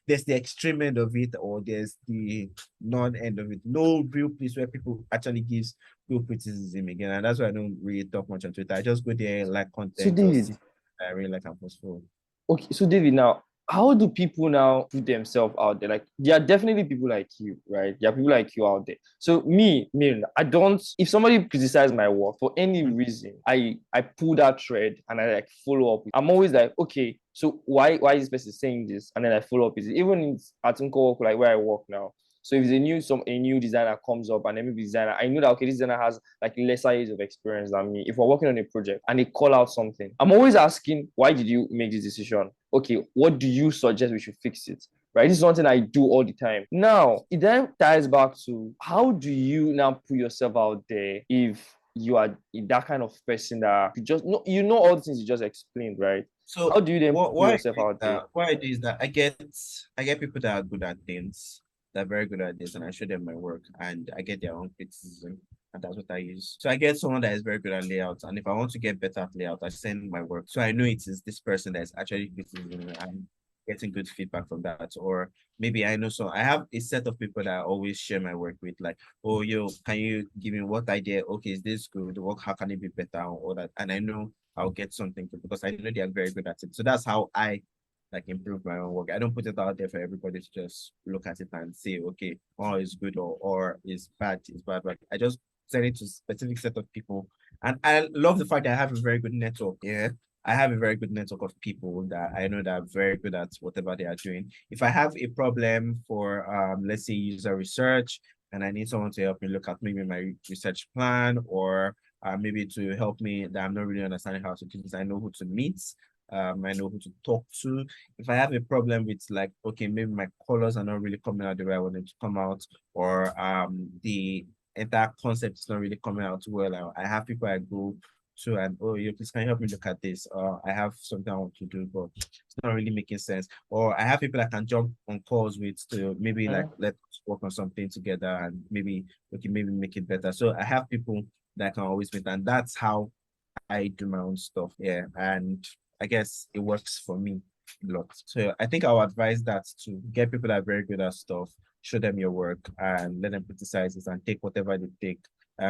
there's the extreme end of it or there's the non-end of it. No real place where people actually gives real criticism again. And that's why I don't really talk much on Twitter. I just go there, like So content or David, see I really like and post for. okay, so David, now, how do people now put themselves out there? Like, there are definitely people like you, right? There are people like you out there. So me, I don't. If somebody criticizes my work for any reason, I pull that thread and I like follow up. I'm always like, okay, so why is this person saying this? And then I follow up with it. Even in at Uncle like where I work now. So if a new designer comes up and a new designer, I know that okay, this designer has like lesser years of experience than me. If we're working on a project and they call out something, I'm always asking, why did you make this decision? Okay, what do you suggest we should fix it? Right? This is something I do all the time. Now, it then ties back to how do you now put yourself out there if you are that kind of person that you know all the things you just explained, right? How So do you then put yourself out there? what I do is that I get people that are good at things, that are very good at this, and I show them my work and I get their own criticism. And that's what I use. So I get someone that is very good at layout. And if I want to get better at layout, I send my work. So I know it is this person that is actually criticism and getting good feedback from that. Or maybe I know so I have a set of people that I always share my work with, like, oh yo, can you give me what idea? Okay, is this good? What how can it be better? And all that. And I know I'll get something good because I know they are very good at it. So that's how I like improve my own work. I don't put it out there for everybody to just look at it and say, okay, oh, it's good or it's bad, it's bad. But I just send it to specific set of people. And I love the fact that I have a very good network. Yeah. I have a very good network of people that I know that are very good at whatever they are doing. If I have a problem for let's say user research and I need someone to help me look at maybe my research plan or maybe to help me that I'm not really understanding how to do this. I know who to meet. I know who to talk to. If I have a problem with like, okay, maybe my colors are not really coming out the way I want them to come out, or the entire concept is not really coming out well, I have people I go to and, oh, you please can you help me look at this? Or I have something I want to do, but it's not really making sense. Or I have people I can jump on calls with to maybe like let's work on something together and maybe we can maybe make it better. So I have people that I can always meet, and that's how I do my own stuff. Yeah. And I guess it works for me a lot. So I think I'll advise that to get people that are very good at stuff, show them your work and let them criticize it and take whatever they take.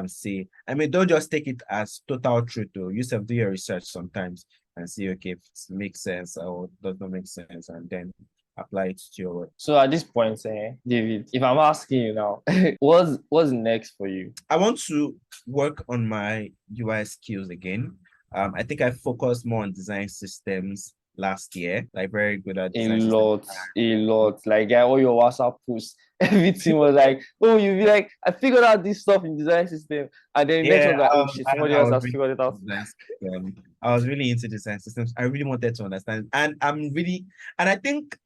See, I mean, don't just take it as total truth though. You have to do your research sometimes and see, okay, if it makes sense or does not make sense, and then apply it to your work. So at this point, David, if I'm asking you now, what's next for you? I want to work on my UI skills again. I think I focused more on design systems last year, like very good at A design systems. lot, a lot. Like all your WhatsApp posts, everything was like, oh, you'll be like, I figured out this stuff in design system, and then the next Yeah, one's like, oh shit, somebody I else was has really figured it into out. design I was really into design systems. I really wanted to understand, and I'm really, and I think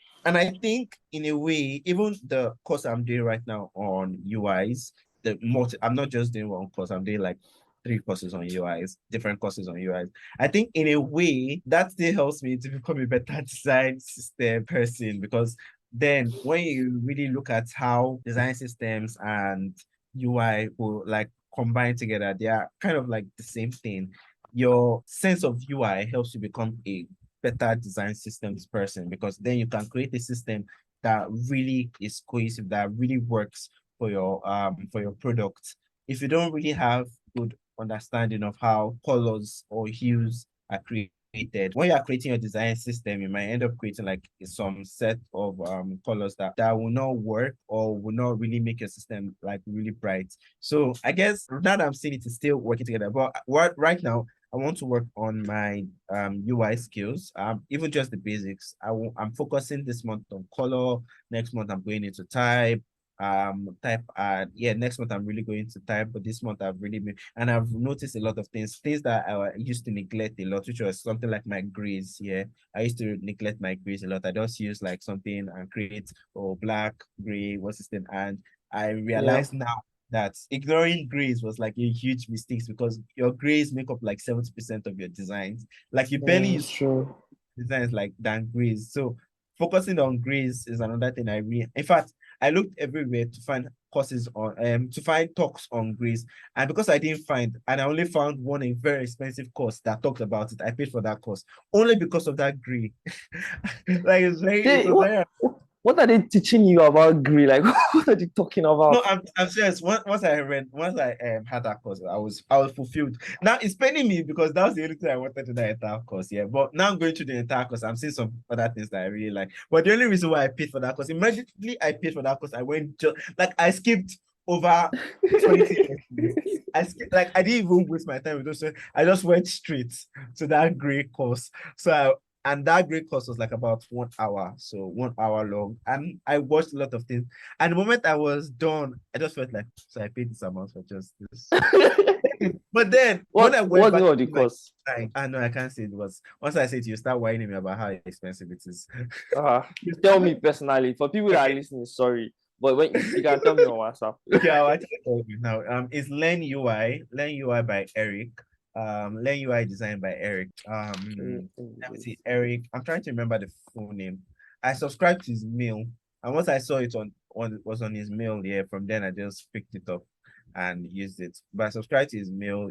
in a way, even the course I'm doing right now on UIs, I'm not just doing one course. I'm doing like 3 courses on UIs, different courses on UIs. I think in a way that still helps me to become a better design system person, because then when you really look at how design systems and UI will like combine together, they are kind of like the same thing. Your sense of UI helps you become a better design systems person, because then you can create a system that really is cohesive, that really works for your product. If you don't really have good understanding of how colors or hues are created, when you are creating your design system, you might end up creating like some set of colors that will not work or will not really make your system like really bright. So I guess now that I'm seeing it is still working together, but what right now I want to work on my UI skills, even just the basics. I'm focusing this month on color. Next month I'm going into type yeah, next month I'm really going to type, but this month I've really been, and I've noticed a lot of things that I used to neglect a lot, which was something like my grays. Yeah, I used to neglect my grays a lot. I just use like something and create black, gray, what's this thing, and I Yeah, realize now that ignoring grays was like a huge mistake, because your grays make up like 70% of your designs. Like you barely yeah, it's use true. designs like than grays. So focusing on grays is another thing I really, in fact, I looked everywhere to find courses on to find talks on grays. And because I didn't find, and I only found one a very expensive course that talked about it, I paid for that course only because of that gray. Like it They, was what, very. what are they teaching you about gray? Like, what are they talking No, about? I'm serious. Once I had that course, I was fulfilled. Now it's paining me because that was the only thing I wanted to that entire course. Yeah, but now I'm going through the entire course. I'm seeing some other things that I really like. But the only reason why I paid for that course, immediately I paid for that course, I went just like I skipped over 20 lessons. Like I didn't even waste my time with those. I just went straight to that great course. And that great course was like about 1 hour, so 1 hour long. And I watched a lot of things. And the moment I was done, I just felt like, so I paid this amount for just this. But then when I went What's the back name of the to like, course? I know I can't say it was, once I say it, you start whining me about how expensive it is. Uh, Tell me personally. For people that are Okay. listening, sorry, but when you can tell me on WhatsApp. Okay, I'll actually tell you now. It's Learn UI by Eric. Learn UI Design by Eric. Let me see, Eric. I'm trying to remember the full name. I subscribed to his mail, and once I saw it on his mail, yeah, from then I just picked it up and used it. But I subscribed to his mail.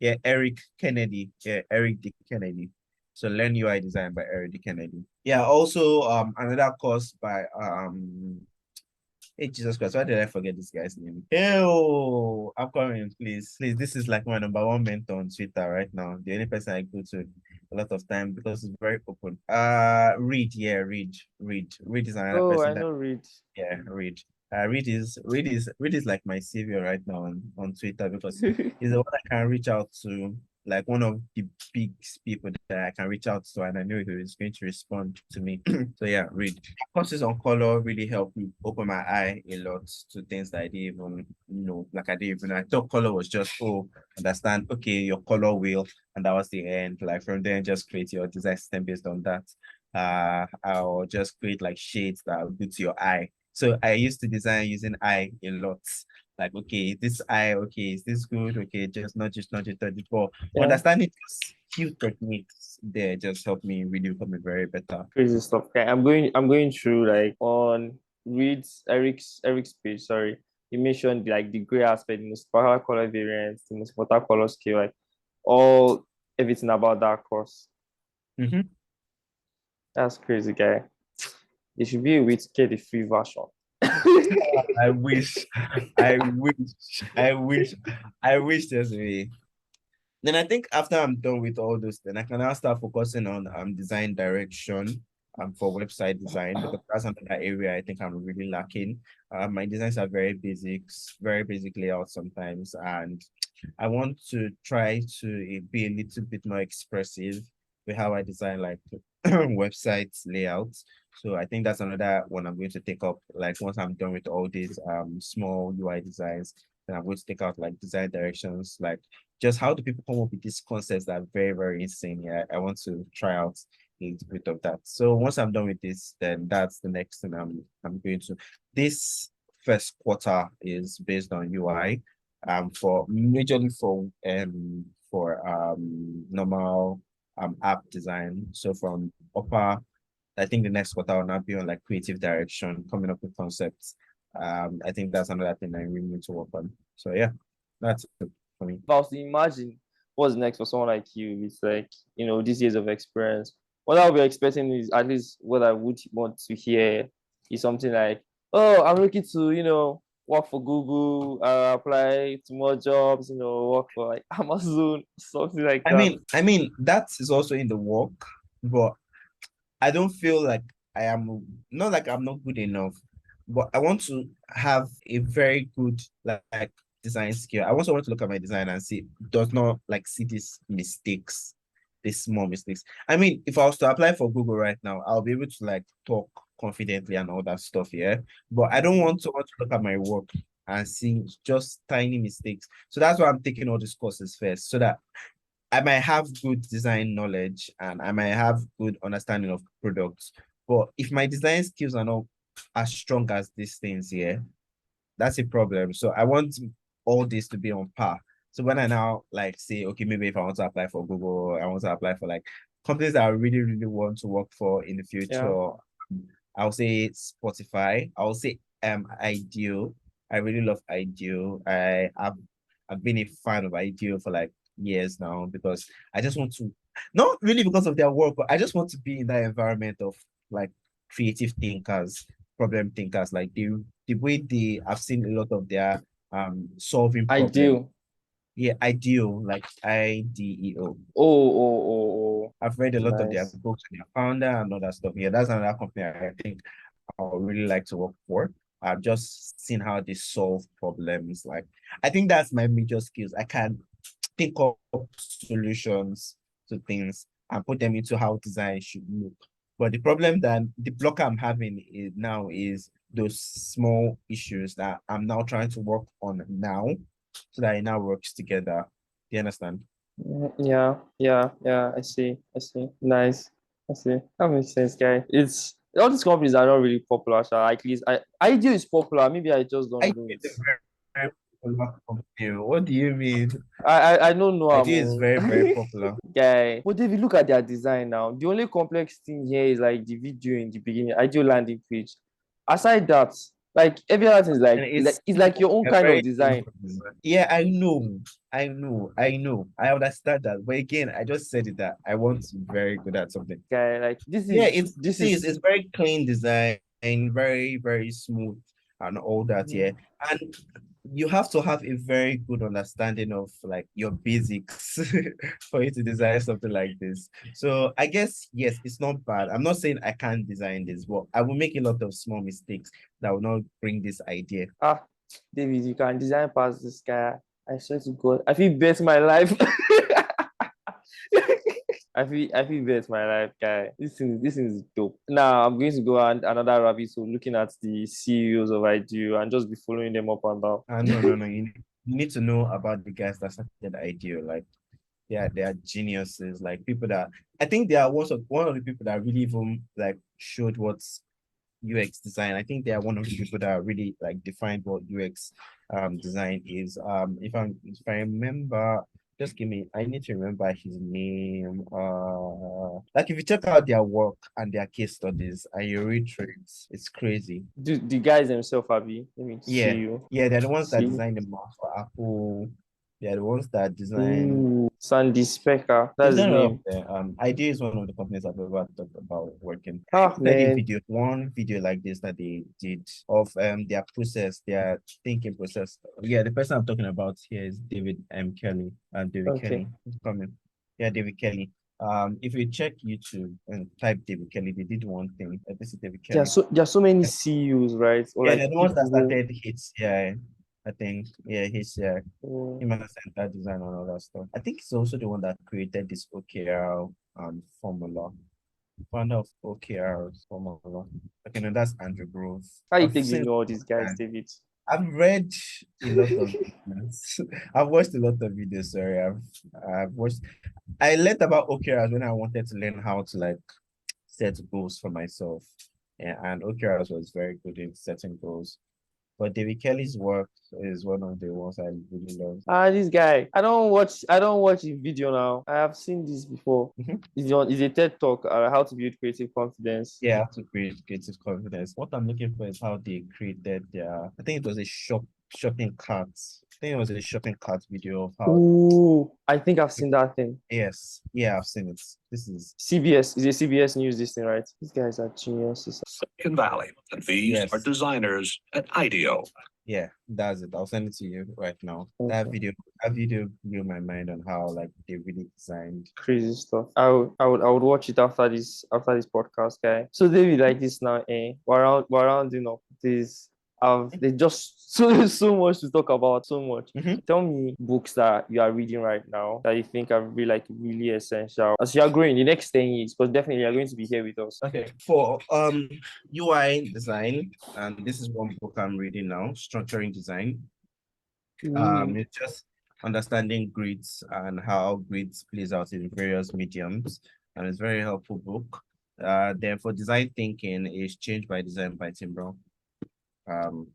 Yeah, Eric Kennedy. Yeah, Eric D. Kennedy. So Learn UI Design by Eric D. Kennedy. Yeah, also another course by Hey, Jesus Christ, why did I forget this guy's name? Ew, I'm coming, please. Please, this is like my number one mentor on Twitter right now. The only person I go to a lot of time because it's very open. Reed, yeah, Reed is another Oh, person I that, know Reed. yeah, Reed. Reed is like my savior right now on Twitter, because he's the one I can reach out to like one of the big people that I can reach out to, and I know he is going to respond to me. So yeah, read. Courses on color really helped me open my eye a lot to things that I didn't even know. Like I didn't even, I thought color was just, oh, understand, okay, your color wheel, and that was the end. Like from there, just create your design system based on that. I'll just create like shades that are good to your eye. So I used to design using eye a lot. Like, okay, this eye, okay, is this good? Okay, just touch it. But Yeah, understanding these few techniques there just helped me really become a very better. crazy stuff. Okay, I'm going through like on Reed's Eric's page. Sorry, he mentioned like the gray aspect, the most powerful color variants, the most watercolor scale, like all everything about that course. Mhm. That's crazy, guy. There should be a way to get the free version. I wish, I wish, I wish, I wish there's a way. Then I think after I'm done with all those, then I can now start focusing on design direction for website design because that's another area I think I'm really lacking. My designs are very basics, very basic layout sometimes, and I want to try to be a little bit more expressive with how I design like websites layouts. So I think that's another one I'm going to take up. Like once I'm done with all these small UI designs, then I'm going to take out like design directions, like just how do people come up with these concepts that are very, very insane. Yeah, I want to try out a bit of that. So once I'm done with this, then that's the next thing I'm going to. This first quarter is based on UI for majorly for normal app design. So from upper, I think the next quarter will now be on like creative direction, coming up with concepts. I think that's another thing I really need to work on. So yeah, that's it for me. If I was to imagine what's next for someone like you, it's like, these years of experience. What I'll be expecting is at least what I would want to hear is something like, oh, I'm looking to, work for Google, apply to more jobs, work for like Amazon, something like that. I mean that is also in the work, but I don't feel like I am not like I'm not good enough, but I want to have a very good like design skill. I also want to look at my design and see does not like see these mistakes, these small mistakes. I mean, if I was to apply for Google right now, I'll be able to like talk confidently and all that stuff, yeah. But I don't want to look at my work and see just tiny mistakes. So that's why I'm taking all these courses first, so that I might have good design knowledge and I might have good understanding of products. But if my design skills are not as strong as these things here, that's a problem. So I want all this to be on par. So when I now like say, okay, maybe if I want to apply for Google, I want to apply for like companies that I really, really want to work for in the Yeah. future, I'll say Spotify. I'll say Ideal. I really love Ideal. I've been a fan of Ideal for like years now because I just want to, not really because of their work, but I just want to be in that environment of like creative thinkers, problem thinkers. Like the way I've seen a lot of their solving I problems. do. Yeah, Ideal, like IDEO. Oh. I've read a lot of their Nice. books and their founder and all that stuff. Yeah, that's another company I think I would really like to work for. I've just seen how they solve problems. Like, I think that's my major skills. I can think up solutions to things and put them into how design should look. But the blocker I'm having is now is those small issues that I'm now trying to work on now so that it now works together. Do you understand? Yeah. I see. Nice. I see. That makes sense, guy. It's all these companies are not really popular. So at least Idea is popular. Maybe I just don't I know think it. it's a very popular company. What do you mean? I don't know I I'm think it's very, very popular. guy. But if you look at their design now, the only complex thing here is like the video in the beginning, ideal landing page. Aside that, like every other thing is And like it's it's like your own a kind of very design. simple design. Yeah, I know. I understand that. But again, I just said it that I want to be very good at something. Guy, like this Yeah, is this is it's very clean design and very, very smooth and all that. Yeah. And you have to have a very good understanding of like your basics for you to design something like this. So I guess yes, it's not bad. I'm not saying I can't design this, but I will make a lot of small mistakes that will not bring this idea. ah David, you can design past this guy. I swear to God, I feel bet my life. I feel that's my life, guy. This thing is dope. Now I'm going to go on another rabbit hole, looking at the CEOs of IDEO and just be following them up and down. No. You need to know about the guys that started IDEO. Like, yeah, they are geniuses. Like people that I think they are one of the people that really even like showed what's UX design. I think they are one of the people that really like defined what UX design is. If I remember, just give me I need to remember his name. Like if you check out their work and their case studies and you read through it, it's crazy. Do the guys themselves, Abby? Let me see Yeah. you. Yeah, they're the ones that See. designed the map for Apple. They're the ones that design Ooh, Sandy Specker. they've That's his done a lot of name. Idea is one of the companies I've ever talked about working. Ah, Look at the man. video, one video like this that they did of their process, their thinking process. Yeah, the person I'm talking about here is David Kelly. David Okay. Kelly. Who's coming? Yeah, David Kelly. If you check YouTube and type David Kelly, they did one thing. This is David There are Kelly. so many CEOs, right? Or Yeah, like they're the ones that people who. started hits. Yeah, I think. Yeah, his Oh, human center design and all that stuff. I think he's also the one that created this OKR formula. Founder of OKR's formula. Okay, no, that's Andrew Grove. how you I've think you seen know all these guys, that. David? I've read a lot of videos. I've watched a lot of videos. Sorry, I've watched. I learned about OKRs when I wanted to learn how to like set goals for myself. Yeah, and OKRs was very good in setting goals. But David Kelly's work is one of the ones I really love. Ah, this guy. I don't watch his video now. I have seen this before. Mhm. It's a TED talk, how to build creative confidence. Yeah, to create creative confidence. What I'm looking for is how they created their, I think it was a shopping cart. I think it was a shopping cart video of how, Ooh, I think I've seen that thing. yes, yeah, I've seen it. This is, CBS is a CBS News this thing, right? These guys are geniuses. Silicon Valley, and these are yes, designers at IDEO. yeah, that's it. I'll send it to you right now. Okay. That video blew my mind on how like they really designed. Crazy stuff. I would watch it after this podcast, guy. So David, like this now, we're around, this there's just so much to talk about, so much. Mhm. Tell me books that you are reading right now that you think are really essential as you are growing the next 10 years, because definitely you're going to be here with us. Okay. For UI design, and this is one book I'm reading now, Structuring Design. Ooh. It's just understanding grids and how grids plays out in various mediums, and it's a very helpful book. Then for design thinking is Change by Design by Tim Brown.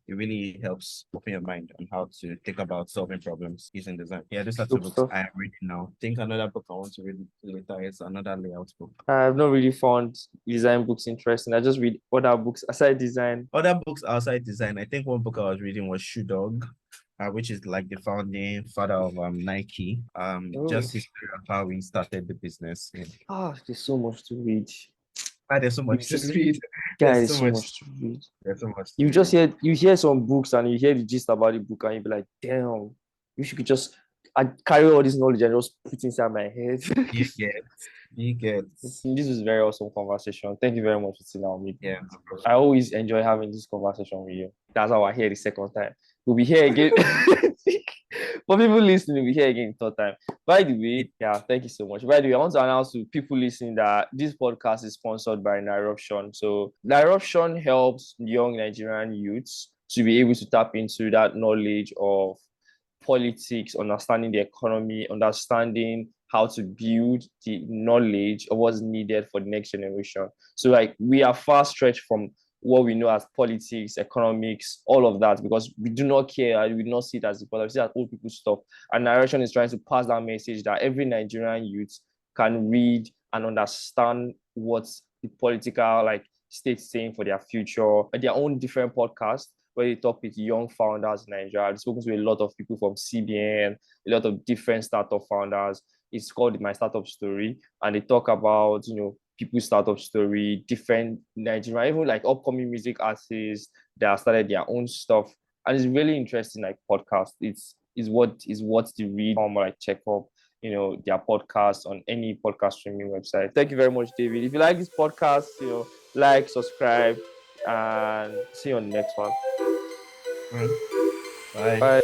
It really helps open your mind on how to think about solving problems using design. Yeah, those are two Dope books stuff. I am reading now. I think another book I want to read later is another layout book. I've not really found design books interesting. I just read other books aside design. Other books outside design, I think one book I was reading was Shoe Dog, which is like the founding father of Nike. Oh, Just history of how we started the business. Yeah. there's so much to read. There's so You much to just read. Guys, There's there's so so much. much to read. There's so much to You just read. hear some books and you hear the gist about the book and you be like, damn, you should just I carry all this knowledge and just put it inside my head. You get, you get. This was a very awesome conversation. Thank you very much for sitting down with me. Yeah, no I problem. always enjoy having this conversation with you. That's how I hear the second time. We'll be here again. For people listening, we'll be here again the third time. By the way, yeah, thank you so much. By the way, I want to announce to people listening that this podcast is sponsored by Niruption. So Niruption helps young Nigerian youths to be able to tap into that knowledge of politics, understanding the economy, understanding how to build the knowledge of what's needed for the next generation. So, like, we are far stretched from what we know as politics, economics, all of that, because we do not care. We do not see it as important. We see it as old people stuff. And Narration is trying to pass that message that every Nigerian youth can read and understand what the political like state saying for their future, their own different podcasts where they talk with young founders in Nigeria. I've spoken to a lot of people from CBN, a lot of different startup founders. It's called My Startup Story, and they talk about people's startup story, different Nigerian, even like upcoming music artists that have started their own stuff, and it's really interesting. Like podcast, it's what to read like check up their podcast on any podcast streaming website. Thank you very much, David. If you like this podcast, like, subscribe, and see you on the next one. Bye. Bye.